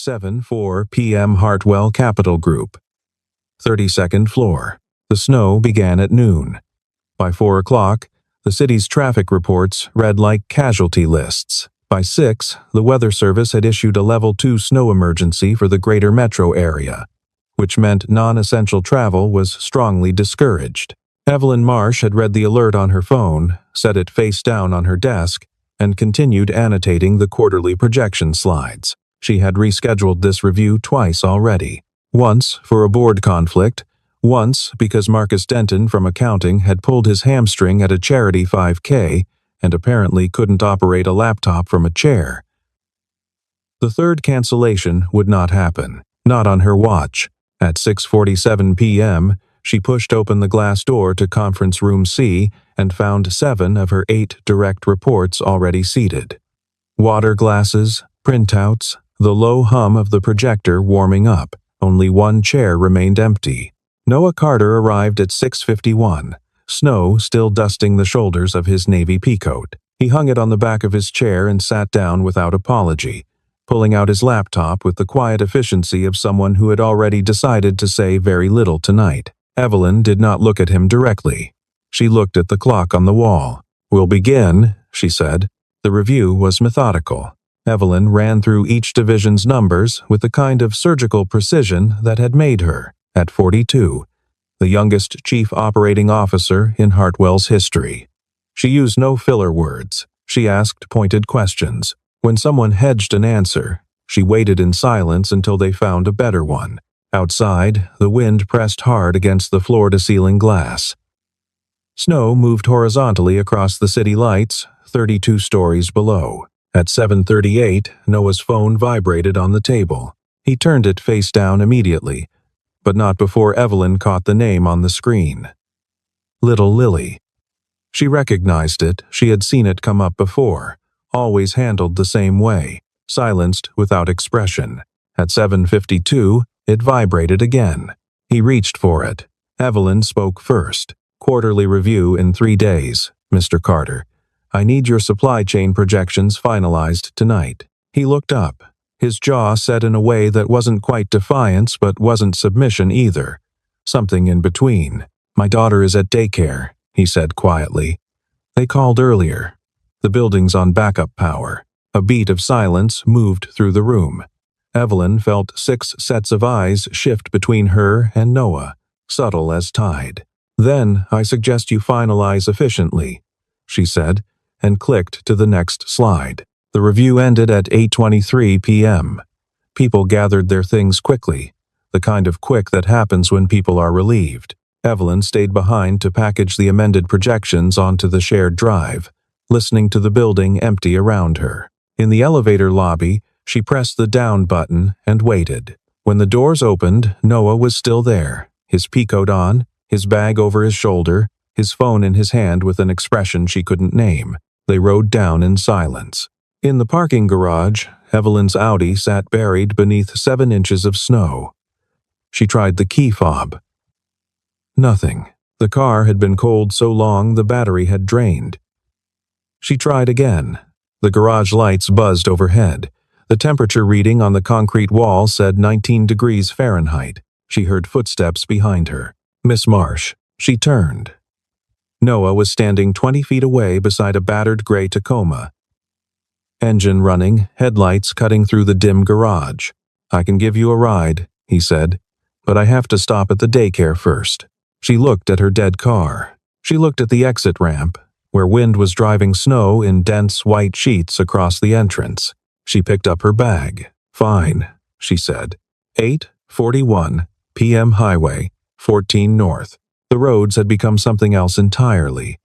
7:04 p.m. Hartwell Capital Group. 32nd floor. The snow began at noon. By 4 o'clock, the city's traffic reports read like casualty lists. By 6, the Weather Service had issued a Level 2 snow emergency for the greater metro area, which meant non-essential travel was strongly discouraged. Evelyn Marsh had read the alert on her phone, set it face down on her desk, and continued annotating the quarterly projection slides. She had rescheduled this review twice already. Once for a board conflict, once because Marcus Denton from accounting had pulled his hamstring at a charity 5K and apparently couldn't operate a laptop from a chair. The third cancellation would not happen, not on her watch. At 6:47 p.m., she pushed open the glass door to conference room C and found 7 of her 8 direct reports already seated. Water glasses, printouts, the low hum of the projector warming up. Only one chair remained empty. Noah Carter arrived at 6:51, snow still dusting the shoulders of his navy peacoat. He hung it on the back of his chair and sat down without apology, pulling out his laptop with the quiet efficiency of someone who had already decided to say very little tonight. Evelyn did not look at him directly. She looked at the clock on the wall. "We'll begin," she said. The review was methodical. Evelyn ran through each division's numbers with the kind of surgical precision that had made her, at 42, the youngest chief operating officer in Hartwell's history. She used no filler words. She asked pointed questions. When someone hedged an answer, she waited in silence until they found a better one. Outside, the wind pressed hard against the floor-to-ceiling glass. Snow moved horizontally across the city lights, 32 stories below. At 7:38, Noah's phone vibrated on the table. He turned it face down immediately, but not before Evelyn caught the name on the screen. Little Lily. She recognized it. She had seen it come up before, always handled the same way, silenced without expression. At 7:52, it vibrated again. He reached for it. Evelyn spoke first. "Quarterly review in 3 days, Mr. Carter. I need your supply chain projections finalized tonight." He looked up, his jaw set in a way that wasn't quite defiance but wasn't submission either. Something in between. "My daughter is at daycare," he said quietly. "They called earlier. The building's on backup power." A beat of silence moved through the room. Evelyn felt 6 sets of eyes shift between her and Noah, subtle as tide. "Then I suggest you finalize efficiently," she said, and clicked to the next slide. The review ended at 8:23 p.m. People gathered their things quickly, the kind of quick that happens when people are relieved. Evelyn stayed behind to package the amended projections onto the shared drive, listening to the building empty around her. In the elevator lobby, she pressed the down button and waited. When the doors opened, Noah was still there, his peacoat on, his bag over his shoulder, his phone in his hand with an expression she couldn't name. They rode down in silence. In the parking garage, Evelyn's Audi sat buried beneath 7 inches of snow. She tried the key fob. Nothing. The car had been cold so long the battery had drained. She tried again. The garage lights buzzed overhead. The temperature reading on the concrete wall said 19 degrees Fahrenheit. She heard footsteps behind her. "Miss Marsh." She turned. Noah was standing 20 feet away beside a battered gray Tacoma. Engine running, headlights cutting through the dim garage. "I can give you a ride," he said, "but I have to stop at the daycare first." She looked at her dead car. She looked at the exit ramp, where wind was driving snow in dense white sheets across the entrance. She picked up her bag. "Fine," she said. 8:41 p.m. Highway, 14 North. The roads had become something else entirely.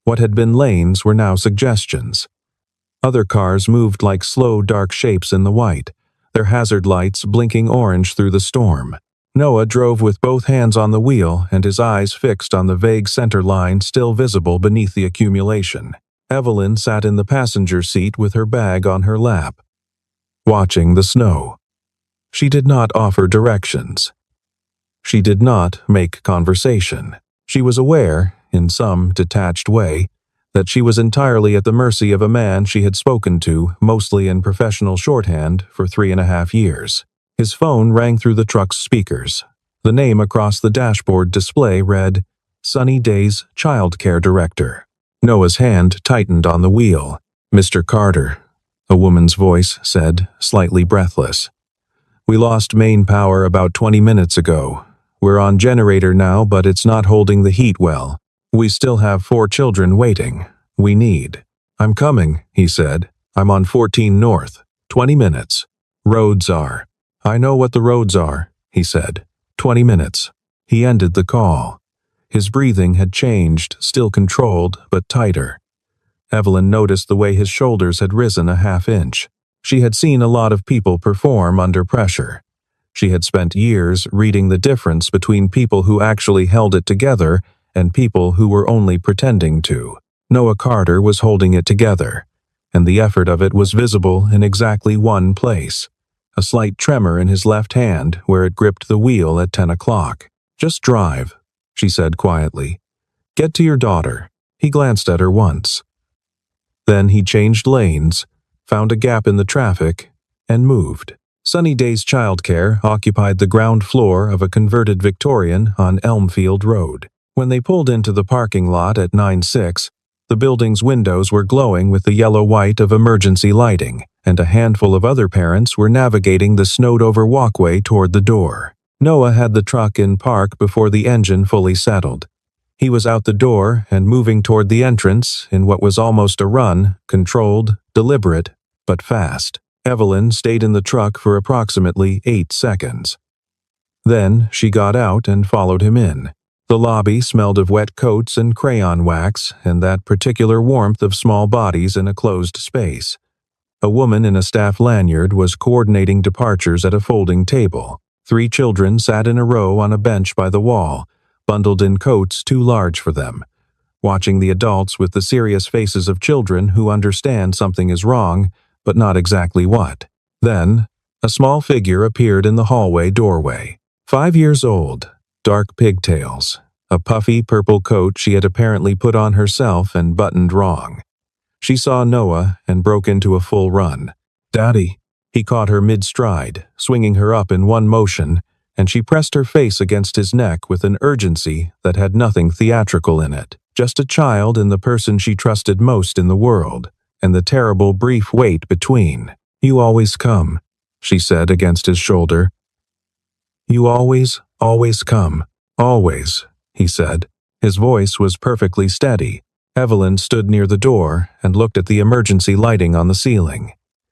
What had been lanes were now suggestions. Other cars moved like slow, dark shapes in the white, their hazard lights blinking orange through the storm. Noah drove with both hands on the wheel and his eyes fixed on the vague center line still visible beneath the accumulation. Evelyn sat in the passenger seat with her bag on her lap, watching the snow. She did not offer directions. She did not make conversation. She was aware, in some detached way, that she was entirely at the mercy of a man she had spoken to, mostly in professional shorthand, for 3.5 years. His phone rang through the truck's speakers. The name across the dashboard display read, Sunny Days Child Care Director. Noah's hand tightened on the wheel. "Mr. Carter," a woman's voice said, slightly breathless. "We lost main power about 20 minutes ago. We're on generator now, but it's not holding the heat well. We still have 4 children waiting. We need." "I'm coming," he said. "I'm on 14 North. 20 minutes. Roads are." "I know what the roads are," he said. 20 minutes. He ended the call. His breathing had changed, still controlled, but tighter. Evelyn noticed the way his shoulders had risen a half-inch. She had seen a lot of people perform under pressure. She had spent years reading the difference between people who actually held it together and people who were only pretending to. Noah Carter was holding it together, and the effort of it was visible in exactly one place. A slight tremor in his left hand where it gripped the wheel at 10 o'clock. "Just drive," she said quietly. "Get to your daughter." He glanced at her once. Then he changed lanes, found a gap in the traffic, and moved. Sunny Days Childcare occupied the ground floor of a converted Victorian on Elmfield Road. When they pulled into the parking lot at 9/6, the building's windows were glowing with the yellow-white of emergency lighting, and a handful of other parents were navigating the snowed-over walkway toward the door. Noah had the truck in park before the engine fully settled. He was out the door and moving toward the entrance in what was almost a run, controlled, deliberate, but fast. Evelyn stayed in the truck for approximately 8 seconds. Then she got out and followed him in. The lobby smelled of wet coats and crayon wax and that particular warmth of small bodies in a closed space. A woman in a staff lanyard was coordinating departures at a folding table. 3 children sat in a row on a bench by the wall, bundled in coats too large for them, watching the adults with the serious faces of children who understand something is wrong, but not exactly what. Then, a small figure appeared in the hallway doorway. 5 years old, dark pigtails, a puffy purple coat she had apparently put on herself and buttoned wrong. She saw Noah and broke into a full run. "Daddy!" He caught her mid-stride, swinging her up in one motion, and she pressed her face against his neck with an urgency that had nothing theatrical in it. Just a child and the person she trusted most in the world, and the terrible brief wait between. "You always come," she said against his shoulder. "You always come. Always," he said. His voice was perfectly steady. Evelyn stood near the door and looked at the emergency lighting on the ceiling.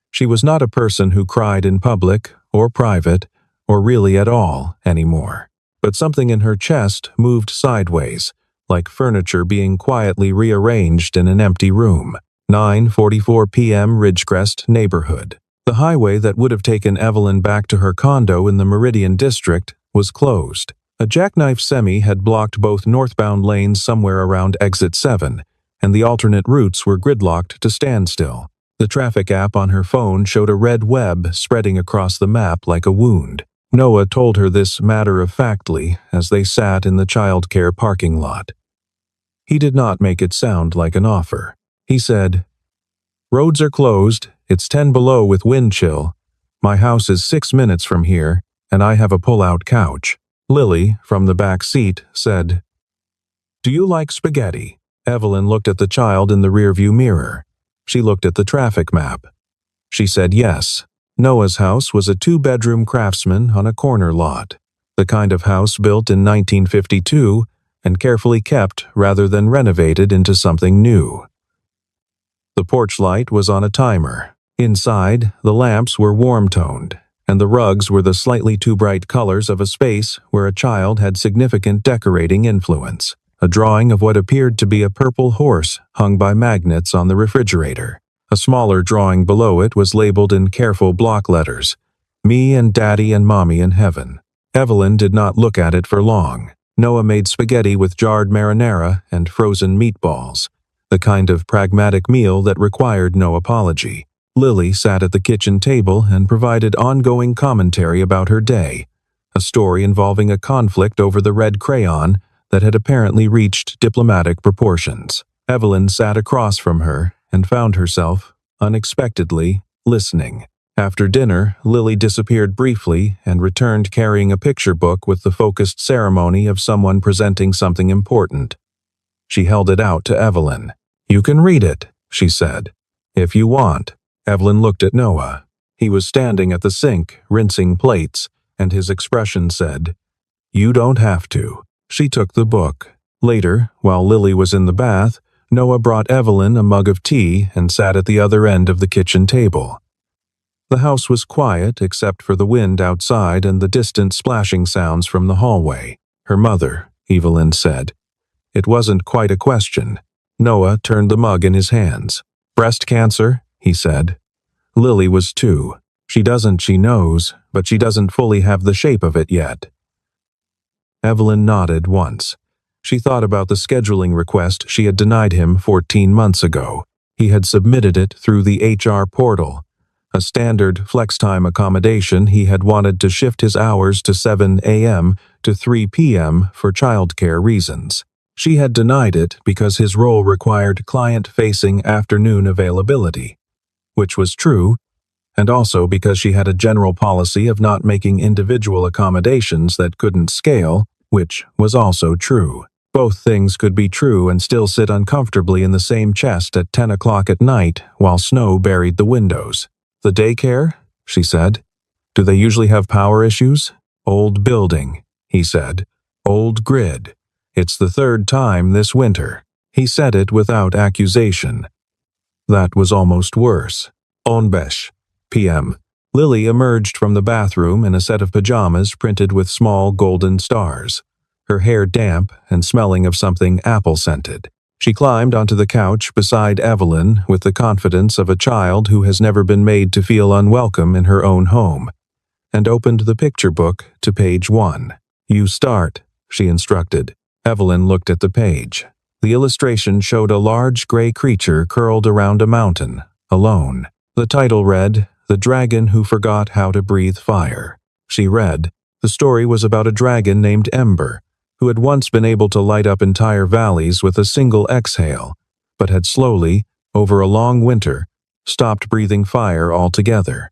She was not a person who cried in public or private or really at all anymore. But something in her chest moved sideways, like furniture being quietly rearranged in an empty room. 9:44 p.m. Ridgecrest neighborhood. The highway that would have taken Evelyn back to her condo in the Meridian district was closed. A jackknife semi had blocked both northbound lanes somewhere around exit 7, and the alternate routes were gridlocked to standstill. The traffic app on her phone showed a red web spreading across the map like a wound. Noah told her this matter-of-factly as they sat in the childcare parking lot. He did not make it sound like an offer. He said, "Roads are closed, it's 10 below with wind chill. My house is 6 minutes from here, and I have a pull-out couch." Lily, from the back seat, said, "Do you like spaghetti?" Evelyn looked at the child in the rearview mirror. She looked at the traffic map. She said yes. Noah's house was a 2-bedroom craftsman on a corner lot, the kind of house built in 1952 and carefully kept rather than renovated into something new. The porch light was on a timer. Inside, the lamps were warm-toned, and the rugs were the slightly too bright colors of a space where a child had significant decorating influence. A drawing of what appeared to be a purple horse hung by magnets on the refrigerator. A smaller drawing below it was labeled in careful block letters, "Me and Daddy and Mommy in Heaven." Evelyn did not look at it for long. Noah made spaghetti with jarred marinara and frozen meatballs, the kind of pragmatic meal that required no apology. Lily sat at the kitchen table and provided ongoing commentary about her day, a story involving a conflict over the red crayon that had apparently reached diplomatic proportions. Evelyn sat across from her and found herself, unexpectedly, listening. After dinner, Lily disappeared briefly and returned carrying a picture book with the focused ceremony of someone presenting something important. She held it out to Evelyn. "You can read it," she said. "If you want." Evelyn looked at Noah. He was standing at the sink, rinsing plates, and his expression said, "You don't have to." She took the book. Later, while Lily was in the bath, Noah brought Evelyn a mug of tea and sat at the other end of the kitchen table. The house was quiet except for the wind outside and the distant splashing sounds from the hallway. "Her mother," Evelyn said. It wasn't quite a question. Noah turned the mug in his hands. "Breast cancer," he said. "Lily was too. She knows, but she doesn't fully have the shape of it yet." Evelyn nodded once. She thought about the scheduling request she had denied him 14 months ago. He had submitted it through the HR portal. A standard flex-time accommodation. He had wanted to shift his hours to 7 a.m. to 3 p.m. for childcare reasons. She had denied it because his role required client-facing afternoon availability, which was true, and also because she had a general policy of not making individual accommodations that couldn't scale, which was also true. Both things could be true and still sit uncomfortably in the same chest at 10 o'clock at night while snow buried the windows. "The daycare?" she said. "Do they usually have power issues?" "Old building," he said. "Old grid. It's the third time this winter." He said it without accusation. That was almost worse. "Onbesh, p.m. Lily emerged from the bathroom in a set of pajamas printed with small golden stars, her hair damp and smelling of something apple-scented. She climbed onto the couch beside Evelyn with the confidence of a child who has never been made to feel unwelcome in her own home, and opened the picture book to page 1. "You start," she instructed. Evelyn looked at the page. The illustration showed a large gray creature curled around a mountain, alone. The title read, "The Dragon Who Forgot How to Breathe Fire." She read, the story was about a dragon named Ember, who had once been able to light up entire valleys with a single exhale, but had slowly, over a long winter, stopped breathing fire altogether.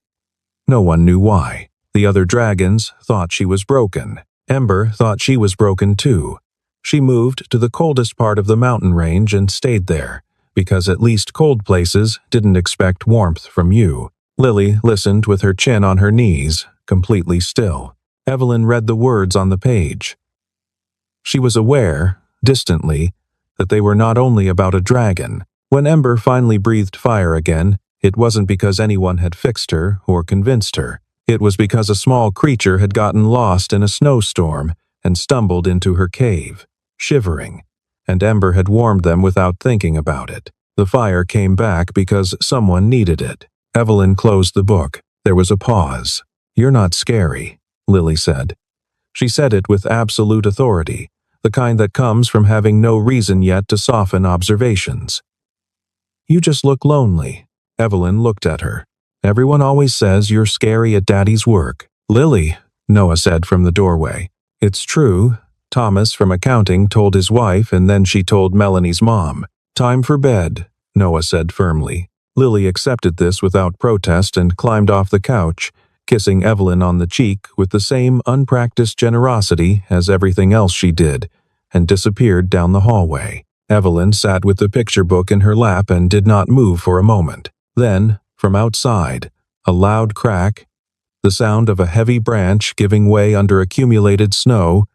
No one knew why. The other dragons thought she was broken. Ember thought she was broken too. She moved to the coldest part of the mountain range and stayed there, because at least cold places didn't expect warmth from you. Lily listened with her chin on her knees, completely still. Evelyn read the words on the page. She was aware, distantly, that they were not only about a dragon. When Ember finally breathed fire again, it wasn't because anyone had fixed her or convinced her. It was because a small creature had gotten lost in a snowstorm and stumbled into her cave, shivering, and Ember had warmed them without thinking about it. The fire came back because someone needed it. Evelyn closed the book. There was a pause. "You're not scary," Lily said. She said it with absolute authority, the kind that comes from having no reason yet to soften observations. "You just look lonely." Evelyn looked at her. "Everyone always says you're scary at Daddy's work." "Lily," Noah said from the doorway. "It's true. Thomas from accounting told his wife and then she told Melanie's mom. Time for bed," Noah said firmly. Lily accepted this without protest and climbed off the couch, kissing Evelyn on the cheek with the same unpracticed generosity as everything else she did, and disappeared down the hallway. Evelyn sat with the picture book in her lap and did not move for a moment. Then, from outside, a loud crack, the sound of a heavy branch giving way under accumulated snow,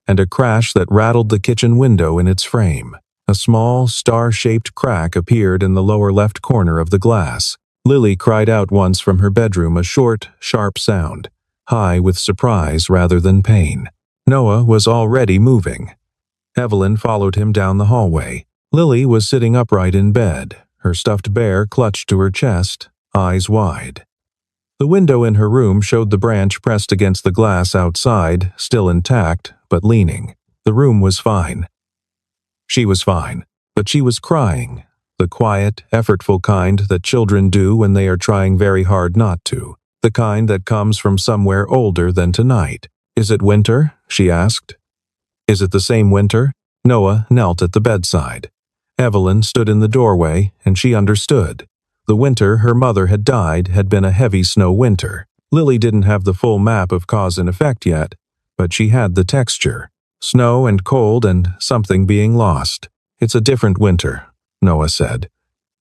and a crash that rattled the kitchen window in its frame. A small, star-shaped crack appeared in the lower left corner of the glass. Lily cried out once from her bedroom, a short, sharp sound, high with surprise rather than pain. Noah was already moving. Evelyn followed him down the hallway. Lily was sitting upright in bed, her stuffed bear clutched to her chest, eyes wide. The window in her room showed the branch pressed against the glass outside, still intact, but leaning. The room was fine. She was fine, but she was crying, the quiet, effortful kind that children do when they are trying very hard not to, the kind that comes from somewhere older than tonight. "Is it winter?" she asked. "Is it the same winter?" Noah knelt at the bedside. Evelyn stood in the doorway, and she understood. The winter her mother had died had been a heavy snow winter. Lily didn't have the full map of cause and effect yet, but she had the texture. Snow and cold and something being lost. It's a different winter, Noah said.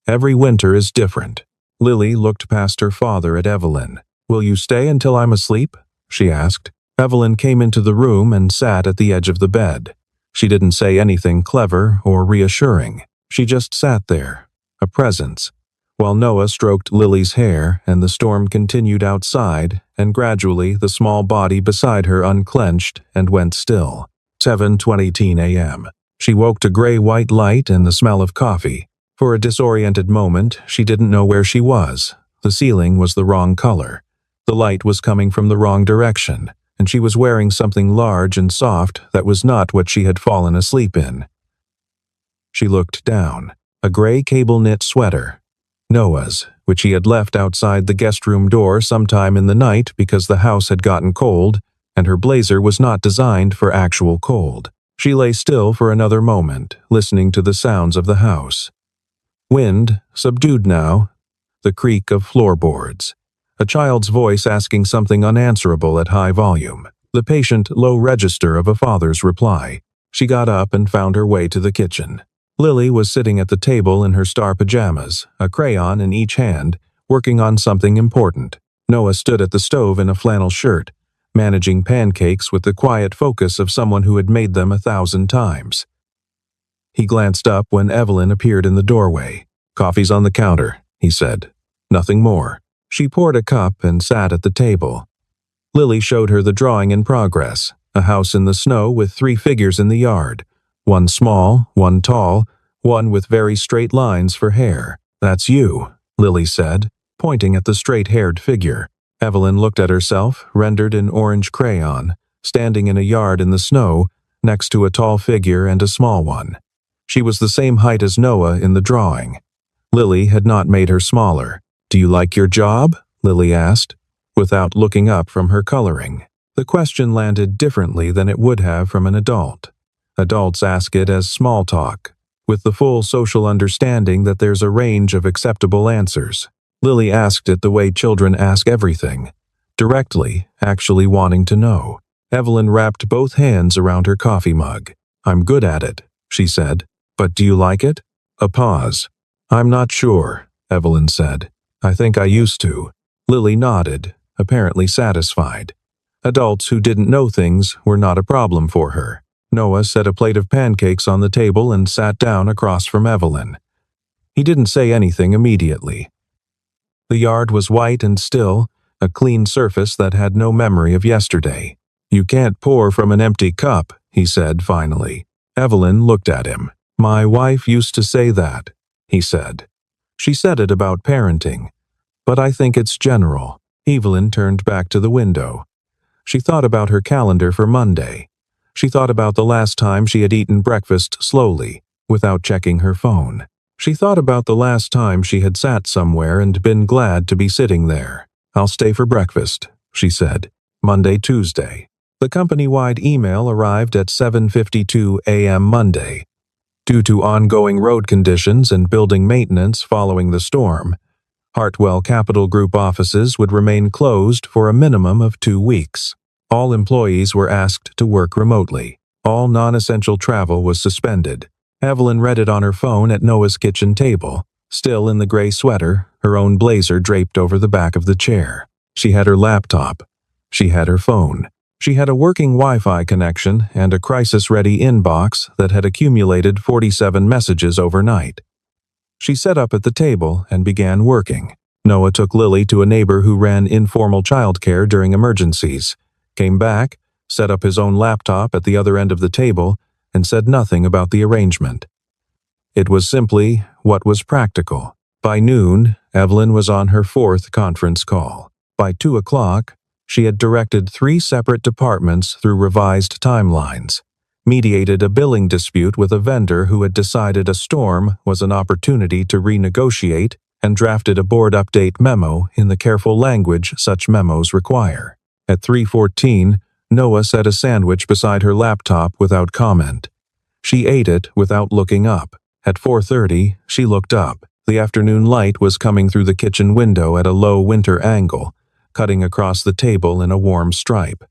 Every winter is different. Lily looked past her father at Evelyn. Will you stay until I'm asleep? She asked. Evelyn came into the room and sat at the edge of the bed. She didn't say anything clever or reassuring. She just sat there, a presence, while Noah stroked Lily's hair and the storm continued outside, and gradually the small body beside her unclenched and went still. 7:20 a.m. She woke to gray-white light and the smell of coffee. For a disoriented moment, she didn't know where she was. The ceiling was the wrong color. The light was coming from the wrong direction, and she was wearing something large and soft that was not what she had fallen asleep in. She looked down. A gray cable-knit sweater. Noah's, which he had left outside the guest room door sometime in the night because the house had gotten cold, and her blazer was not designed for actual cold. She lay still for another moment, listening to the sounds of the house. Wind, subdued now, the creak of floorboards. A child's voice asking something unanswerable at high volume. The patient low register of a father's reply. She got up and found her way to the kitchen. Lily was sitting at the table in her star pajamas, a crayon in each hand, working on something important. Noah stood at the stove in a flannel shirt, managing pancakes with the quiet focus of someone who had made them 1,000 times. He glanced up when Evelyn appeared in the doorway. "Coffee's on the counter," he said. Nothing more. She poured a cup and sat at the table. Lily showed her the drawing in progress, a house in the snow with 3 figures in the yard. One small, one tall, one with very straight lines for hair. "That's you," Lily said, pointing at the straight-haired figure. Evelyn looked at herself, rendered in orange crayon, standing in a yard in the snow, next to a tall figure and a small one. She was the same height as Noah in the drawing. Lily had not made her smaller. "Do you like your job?" Lily asked, without looking up from her coloring. The question landed differently than it would have from an adult. Adults ask it as small talk, with the full social understanding that there's a range of acceptable answers. Lily asked it the way children ask everything, directly, actually wanting to know. Evelyn wrapped both hands around her coffee mug. "I'm good at it," she said. "But do you like it?" A pause. "I'm not sure," Evelyn said. "I think I used to." Lily nodded, apparently satisfied. Adults who didn't know things were not a problem for her. Noah set a plate of pancakes on the table and sat down across from Evelyn. He didn't say anything immediately. The yard was white and still, a clean surface that had no memory of yesterday. "You can't pour from an empty cup," he said finally. Evelyn looked at him. "My wife used to say that," he said. "She said it about parenting, but I think it's general." Evelyn turned back to the window. She thought about her calendar for Monday. She thought about the last time she had eaten breakfast slowly, without checking her phone. She thought about the last time she had sat somewhere and been glad to be sitting there. "I'll stay for breakfast," she said. Monday, Tuesday. The company-wide email arrived at 7:52 a.m. Monday. Due to ongoing road conditions and building maintenance following the storm, Hartwell Capital Group offices would remain closed for a minimum of 2 weeks. All employees were asked to work remotely. All non-essential travel was suspended. Evelyn read it on her phone at Noah's kitchen table, still in the gray sweater, her own blazer draped over the back of the chair. She had her laptop. She had her phone. She had a working Wi-Fi connection and a crisis-ready inbox that had accumulated 47 messages overnight. She sat up at the table and began working. Noah took Lily to a neighbor who ran informal childcare during emergencies, came back, set up his own laptop at the other end of the table, and said nothing about the arrangement. It was simply what was practical. By noon, Evelyn was on her 4th conference call. By 2 o'clock, she had directed 3 separate departments through revised timelines, mediated a billing dispute with a vendor who had decided a storm was an opportunity to renegotiate, and drafted a board update memo in the careful language such memos require. At 3:14, Noah set a sandwich beside her laptop without comment. She ate it without looking up. At 4:30, she looked up. The afternoon light was coming through the kitchen window at a low winter angle, cutting across the table in a warm stripe.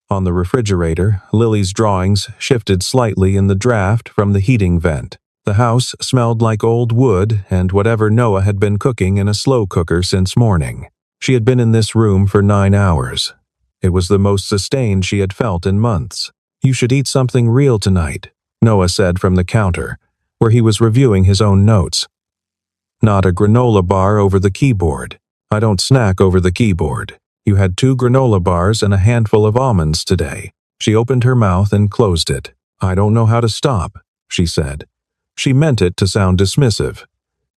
On the refrigerator, Lily's drawings shifted slightly in the draft from the heating vent. The house smelled like old wood and whatever Noah had been cooking in a slow cooker since morning. She had been in this room for 9 hours. It was the most sustained she had felt in months. "You should eat something real tonight," Noah said from the counter, where he was reviewing his own notes. "Not a granola bar over the keyboard. I don't snack over the keyboard. You had 2 granola bars and a handful of almonds today." She opened her mouth and closed it. "I don't know how to stop," she said. She meant it to sound dismissive.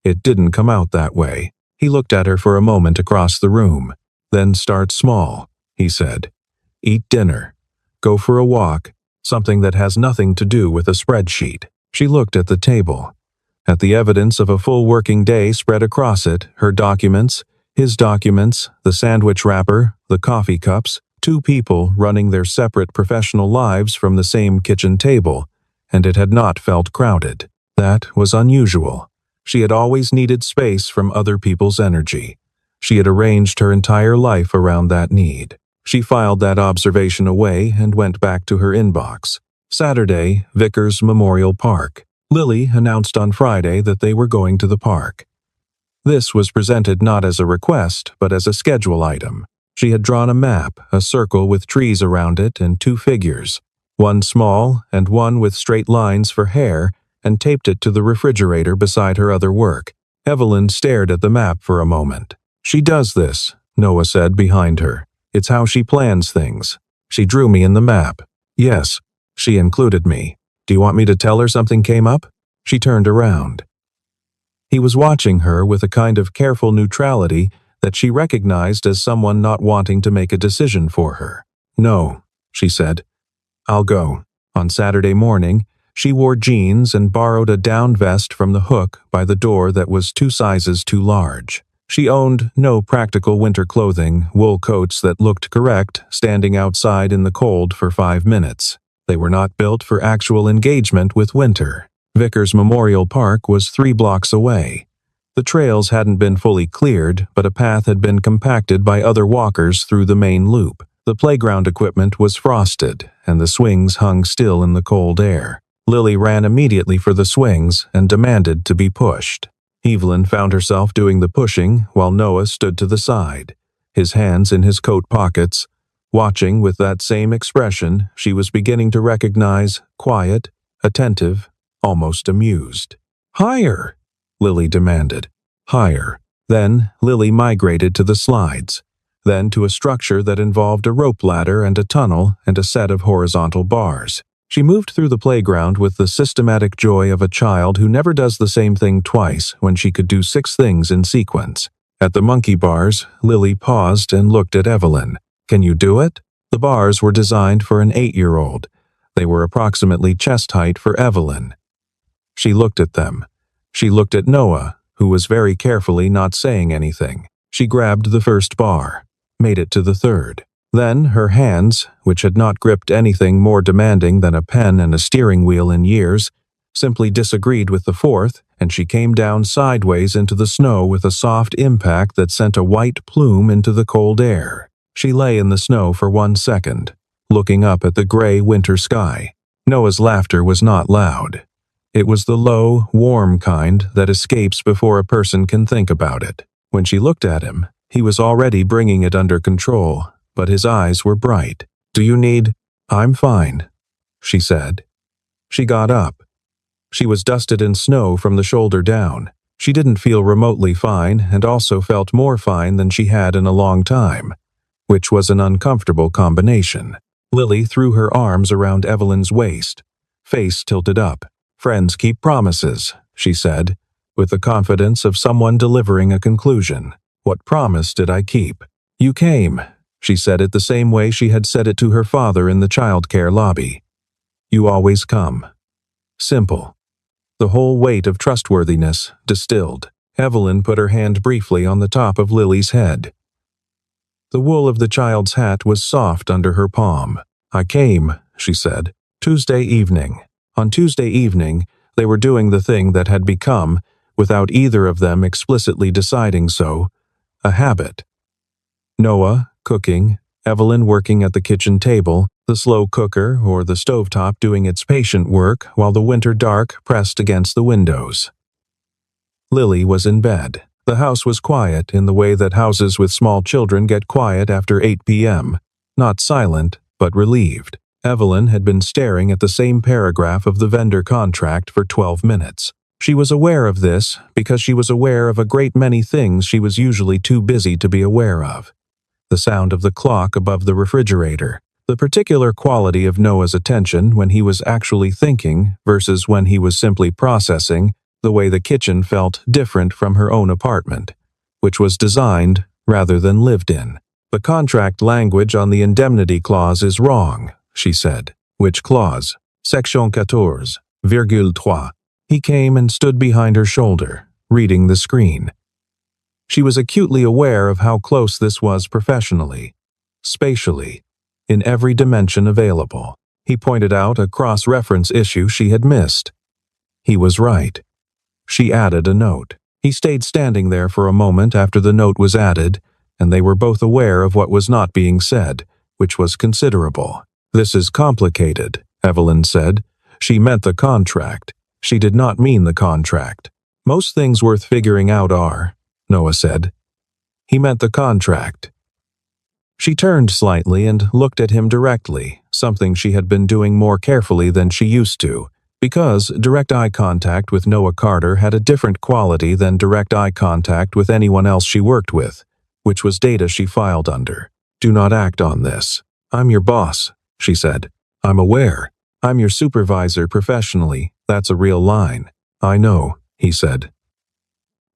It didn't come out that way. He looked at her for a moment across the room. "Then start small," he said. "Eat dinner. Go for a walk, something that has nothing to do with a spreadsheet." She looked at the table. At the evidence of a full working day spread across it, her documents, his documents, the sandwich wrapper, the coffee cups, 2 people running their separate professional lives from the same kitchen table, and it had not felt crowded. That was unusual. She had always needed space from other people's energy. She had arranged her entire life around that need. She filed that observation away and went back to her inbox. Saturday, Vickers Memorial Park. Lily announced on Friday that they were going to the park. This was presented not as a request, but as a schedule item. She had drawn a map, a circle with trees around it and 2 figures, one small and one with straight lines for hair, and taped it to the refrigerator beside her other work. Evelyn stared at the map for a moment. "She does this," Noah said behind her. "It's how she plans things. She drew me in the map." "Yes, she included me. Do you want me to tell her something came up?" She turned around. He was watching her with a kind of careful neutrality that she recognized as someone not wanting to make a decision for her. "No," she said. "I'll go." On Saturday morning, she wore jeans and borrowed a down vest from the hook by the door that was 2 sizes too large. She owned no practical winter clothing, wool coats that looked correct, standing outside in the cold for 5 minutes. They were not built for actual engagement with winter. Vickers Memorial Park was 3 blocks away. The trails hadn't been fully cleared, but a path had been compacted by other walkers through the main loop. The playground equipment was frosted, and the swings hung still in the cold air. Lily ran immediately for the swings and demanded to be pushed. Evelyn found herself doing the pushing while Noah stood to the side, his hands in his coat pockets, watching with that same expression she was beginning to recognize, quiet, attentive, almost amused. "Higher!" Lily demanded. "Higher." Then Lily migrated to the slides, then to a structure that involved a rope ladder and a tunnel and a set of horizontal bars. She moved through the playground with the systematic joy of a child who never does the same thing twice when she could do 6 things in sequence. At the monkey bars, Lily paused and looked at Evelyn. "Can you do it?" The bars were designed for an 8-year-old. They were approximately chest height for Evelyn. She looked at them. She looked at Noah, who was very carefully not saying anything. She grabbed the first bar, made it to the 3rd. Then her hands, which had not gripped anything more demanding than a pen and a steering wheel in years, simply disagreed with the 4th, and she came down sideways into the snow with a soft impact that sent a white plume into the cold air. She lay in the snow for 1 second, looking up at the gray winter sky. Noah's laughter was not loud. It was the low, warm kind that escapes before a person can think about it. When she looked at him, he was already bringing it under control, but his eyes were bright. "Do you need—" "I'm fine," she said. She got up. She was dusted in snow from the shoulder down. She didn't feel remotely fine and also felt more fine than she had in a long time, which was an uncomfortable combination. Lily threw her arms around Evelyn's waist, face tilted up. "Friends keep promises," she said, with the confidence of someone delivering a conclusion. "What promise did I keep?" "You came." She said it the same way she had said it to her father in the childcare lobby. "You always come." Simple. The whole weight of trustworthiness distilled. Evelyn put her hand briefly on the top of Lily's head. The wool of the child's hat was soft under her palm. "I came," she said, "Tuesday evening." On Tuesday evening, They were doing the thing that had become, without either of them explicitly deciding so, a habit. Noah, cooking, Evelyn working at the kitchen table, the slow cooker or the stovetop doing its patient work while the winter dark pressed against the windows. Lily was in bed. The house was quiet in the way that houses with small children get quiet after 8 p.m., not silent, but relieved. Evelyn had been staring at the same paragraph of the vendor contract for 12 minutes. She was aware of this because she was aware of a great many things she was usually too busy to be aware of. The sound of the clock above the refrigerator, the particular quality of Noah's attention when he was actually thinking versus when he was simply processing, the way the kitchen felt different from her own apartment, which was designed rather than lived in. The contract language on the indemnity clause is wrong, she said. Which clause? Section 14,3. He came and stood behind her shoulder, reading the screen. She was acutely aware of how close this was professionally, spatially, in every dimension available. He pointed out a cross-reference issue she had missed. He was right. She added a note. He stayed standing there for a moment after the note was added, and they were both aware of what was not being said, which was considerable. "This is complicated," Evelyn said. She meant the contract. She did not mean the contract. "Most things worth figuring out are," Noah said. He meant the contract. She turned slightly and looked at him directly, something she had been doing more carefully than she used to, because direct eye contact with Noah Carter had a different quality than direct eye contact with anyone else she worked with, which was data she filed under. "Do not act on this. I'm your boss," she said. "I'm aware. I'm your supervisor professionally. That's a real line." "I know," he said.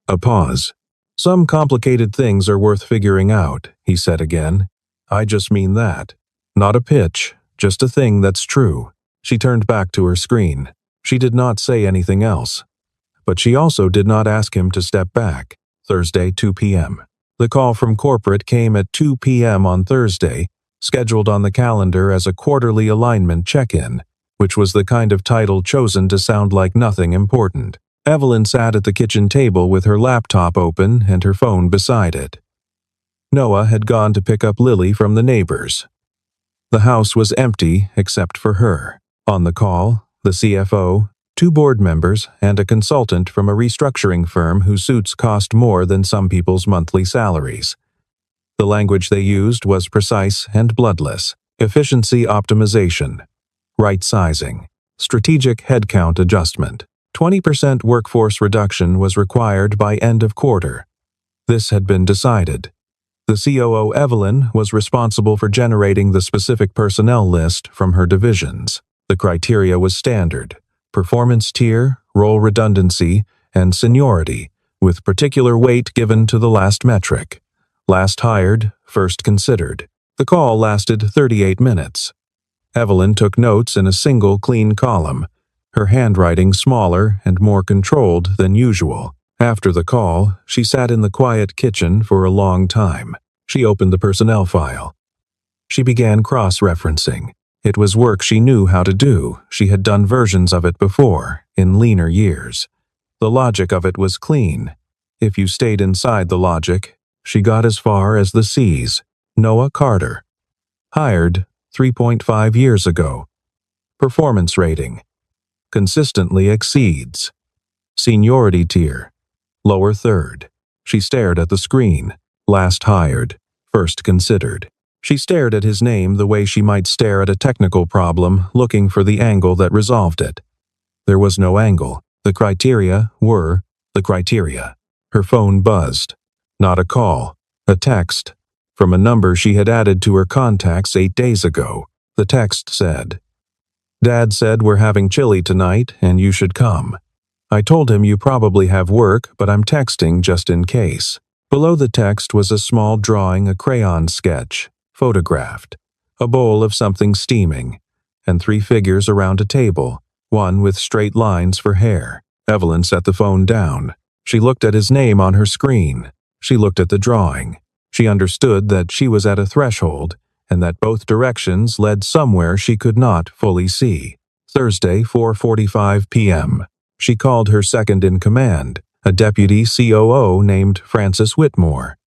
A pause. "Some complicated things are worth figuring out," he said again. "I just mean that. Not a pitch, just a thing that's true." She turned back to her screen. She did not say anything else. But she also did not ask him to step back. Thursday, 2 p.m. The call from corporate came at 2 p.m. on Thursday, scheduled on the calendar as a quarterly alignment check-in, which was the kind of title chosen to sound like nothing important. Evelyn sat at the kitchen table with her laptop open and her phone beside it. Noah had gone to pick up Lily from the neighbors. The house was empty except for her. On the call, the CFO, 2 board members, and a consultant from a restructuring firm whose suits cost more than some people's monthly salaries. The language they used was precise and bloodless. Efficiency optimization, right sizing, strategic headcount adjustment. 20% workforce reduction was required by end of quarter. This had been decided. The COO Evelyn was responsible for generating the specific personnel list from her divisions. The criteria was standard: performance tier, role redundancy, and seniority, with particular weight given to the last metric. Last hired, first considered. The call lasted 38 minutes. Evelyn took notes in a single clean column, her handwriting smaller and more controlled than usual. After the call, she sat in the quiet kitchen for a long time. She opened the personnel file. She began cross-referencing. It was work she knew how to do. She had done versions of it before, in leaner years. The logic of it was clean. If you stayed inside the logic, she got as far as the C's. Noah Carter. Hired 3.5 years ago. Performance rating. Consistently exceeds. Seniority tier. Lower third. She stared at the screen. Last hired. First considered. She stared at his name the way she might stare at a technical problem, looking for the angle that resolved it. There was no angle. The criteria were the criteria. Her phone buzzed. Not a call. A text. From a number she had added to her contacts 8 days ago. The text said, "Dad said we're having chili tonight and you should come. I told him you probably have work, but I'm texting just in case." Below the text was a small drawing, a crayon sketch, photographed, a bowl of something steaming, and 3 figures around a table, one with straight lines for hair. Evelyn set the phone down. She looked at his name on her screen. She looked at the drawing. She understood that she was at a threshold, and that both directions led somewhere she could not fully see. Thursday, 4:45 p.m. She called her second-in-command, a deputy COO named Francis Whitmore,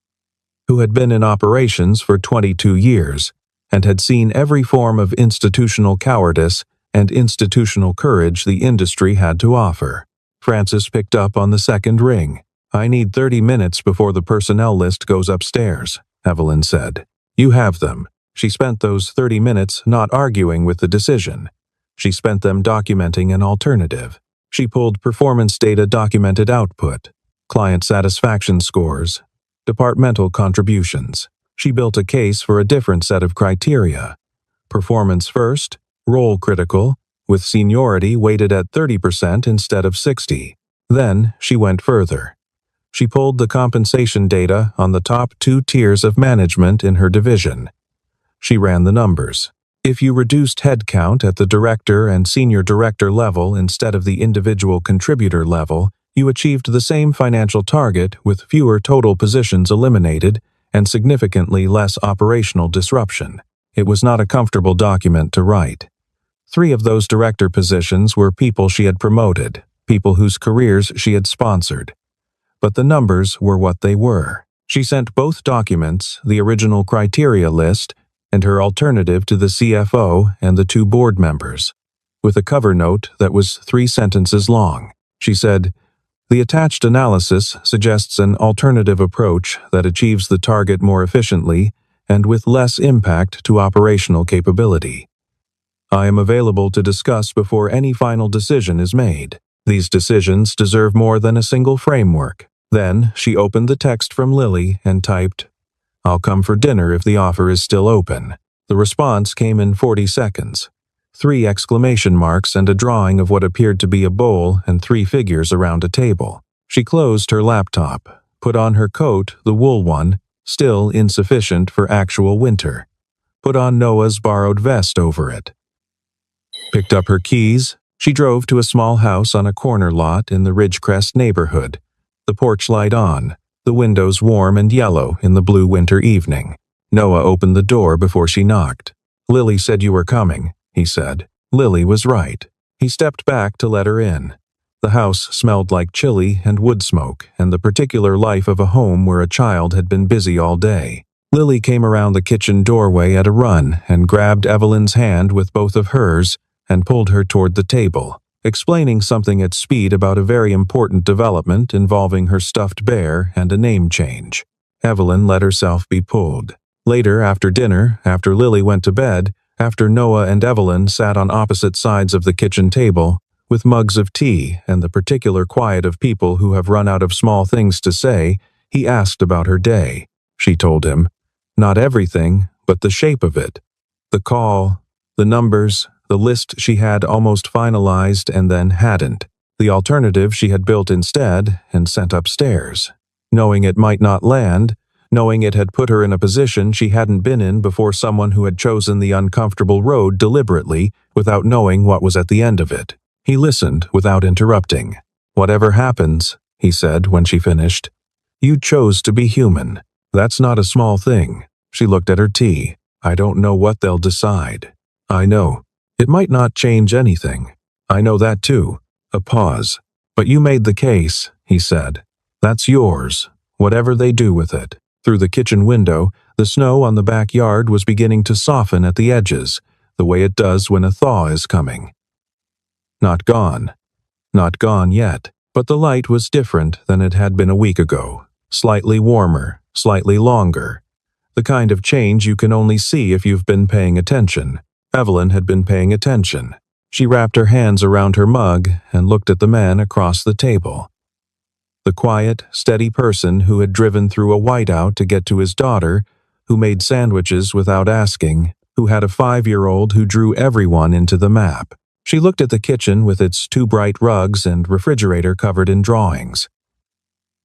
who had been in operations for 22 years and had seen every form of institutional cowardice and institutional courage the industry had to offer. Francis picked up on the second ring. "I need 30 minutes before the personnel list goes upstairs," Evelyn said. "You have them." She spent those 30 minutes not arguing with the decision. She spent them documenting an alternative. She pulled performance data, documented output, client satisfaction scores, departmental contributions. She built a case for a different set of criteria. Performance first, role critical, with seniority weighted at 30% instead of 60. Then she went further. She pulled the compensation data on the top 2 tiers of management in her division. She ran the numbers. If you reduced headcount at the director and senior director level instead of the individual contributor level, you achieved the same financial target with fewer total positions eliminated and significantly less operational disruption. It was not a comfortable document to write. 3 of those director positions were people she had promoted, people whose careers she had sponsored. But the numbers were what they were. She sent both documents, the original criteria list and her alternative, to the CFO and the 2 board members, with a cover note that was 3 sentences long. She said, "The attached analysis suggests an alternative approach that achieves the target more efficiently and with less impact to operational capability. I am available to discuss before any final decision is made. These decisions deserve more than a single framework." Then she opened the text from Lily and typed, "I'll come for dinner if the offer is still open." The response came in 40 seconds. 3 exclamation marks and a drawing of what appeared to be a bowl and 3 figures around a table. She closed her laptop, put on her coat, the wool one, still insufficient for actual winter, put on Noah's borrowed vest over it, picked up her keys. She drove to a small house on a corner lot in the Ridgecrest neighborhood, the porch light on, the windows warm and yellow in the blue winter evening. Noah opened the door before she knocked. "Lily said you were coming," he said. Lily was right. He stepped back to let her in. The house smelled like chili and wood smoke and the particular life of a home where a child had been busy all day. Lily came around the kitchen doorway at a run and grabbed Evelyn's hand with both of hers and pulled her toward the table, explaining something at speed about a very important development involving her stuffed bear and a name change. Evelyn let herself be pulled. Later, after dinner, after Lily went to bed, after Noah and Evelyn sat on opposite sides of the kitchen table, with mugs of tea and the particular quiet of people who have run out of small things to say, he asked about her day. She told him. Not everything, but the shape of it. The call, the numbers, the list she had almost finalized and then hadn't. The alternative she had built instead and sent upstairs. Knowing it might not land, knowing it had put her in a position she hadn't been in before, someone who had chosen the uncomfortable road deliberately without knowing what was at the end of it. He listened without interrupting. "Whatever happens," he said when she finished, "you chose to be human. That's not a small thing." She looked at her tea. "I don't know what they'll decide." "I know. It might not change anything. I know that too." A pause. "But you made the case," he said. "That's yours, whatever they do with it." Through the kitchen window, the snow on the backyard was beginning to soften at the edges, the way it does when a thaw is coming. Not gone. Not gone yet, but the light was different than it had been a week ago. Slightly warmer, slightly longer. The kind of change you can only see if you've been paying attention. Evelyn had been paying attention. She wrapped her hands around her mug and looked at the man across the table. The quiet, steady person who had driven through a whiteout to get to his daughter, who made sandwiches without asking, who had a 5-year-old who drew everyone into the map. She looked at the kitchen with its 2 bright rugs and refrigerator covered in drawings.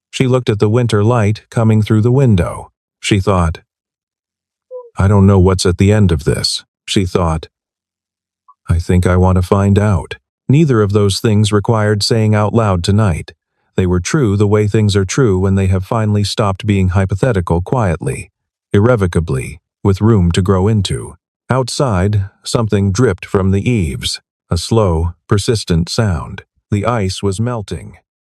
She looked at the winter light coming through the window. She thought, "I don't know what's at the end of this." She thought, "I think I want to find out." Neither of those things required saying out loud tonight. They were true the way things are true when they have finally stopped being hypothetical, quietly, irrevocably, with room to grow into. Outside, something dripped from the eaves, a slow, persistent sound. The ice was melting.